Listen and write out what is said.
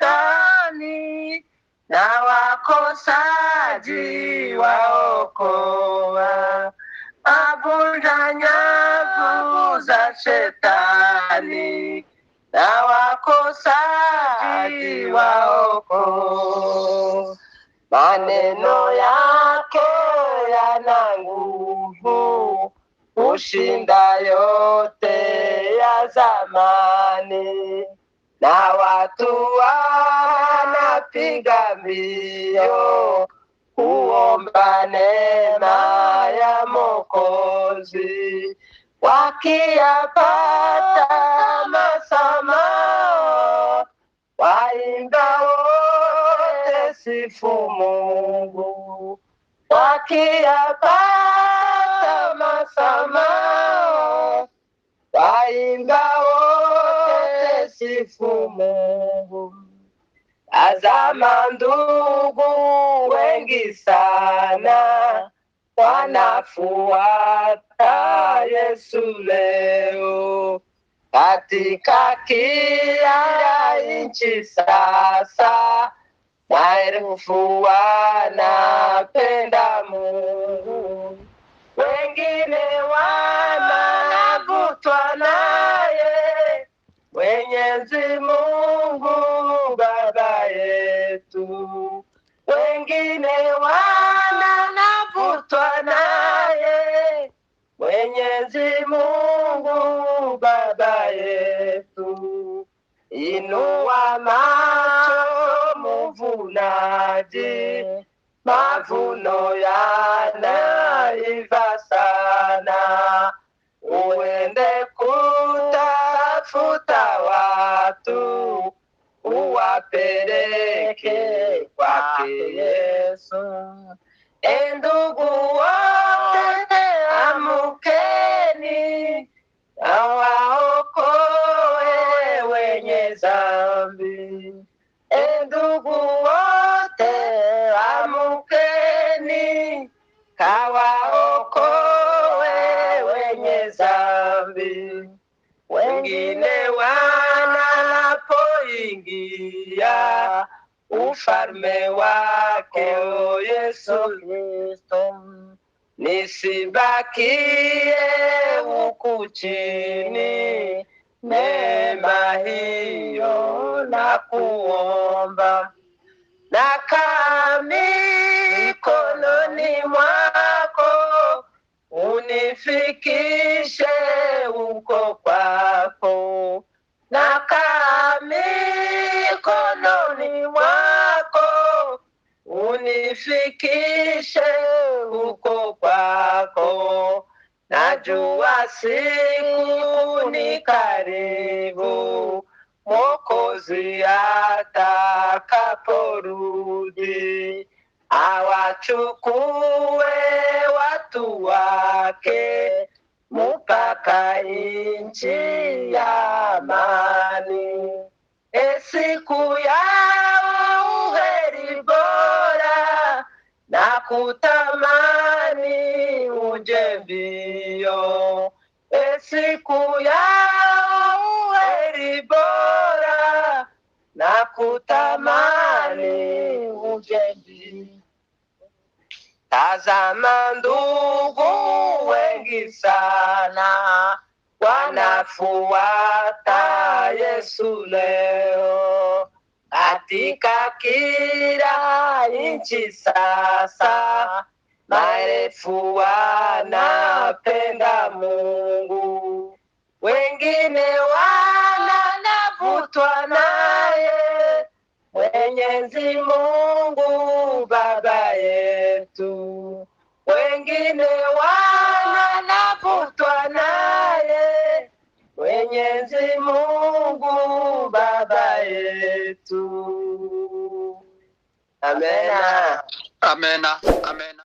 shetani na wakosaji waokoa. Avunja nyavu za shetani na wakosaji waokoa. Maneno yake yana nguvu kushinda yote ya zamani, na watu wanapiga mbio kuomba neema ya Mwokozi, wakiyapata masamao waimba wote sifu Mungu, wakiyapata masamao waimba wote sifu Mungu. Tazama ndugu wengi sana wanafuata Yesu leo, katika kila nchi sasa maelfu wanapenda Mungu. Wengine wanavutwa naye Mwenyezi Mungu Baba yetu, wengine wanavutwa naye Mwenyezi Mungu Baba yetu. Inua macho muvunaji, mavuno yanaiva sana, uende kutafuta watu uwapeleke kwake Yesu. Ndugu wote amukeni, na waokoe wenye dhambi. Ndugu wote amukeni, kawaokoe wenye dhambi. Wengine wanapoingia ufalme wake o Yesu Kristo, nisibakie huku chini, neema hiyo na kuomba. Nakaa mikononi mwako, unifikishe huko kwako. Nakaa mikononi mwako, unifikishe huko kwako. Najua siku ni karibu, Mwokozi atakaporudi, awachukue watu wake mpaka nchi ya amani. Siku ya uheri bora na kutamani uje mbio. Siku ya uheri bora na kutamani uje mbio. Tazama ndugu wengi sana wanafuata Yesu leo, katika kila nchi sasa maelfu wanapenda Mungu. Wengine wanavutwa naye Mwenyezi Mungu Baba yetu, wengine wanavutwa naye Mwenyezi Mungu Baba yetu. Amena. Amena. Amena.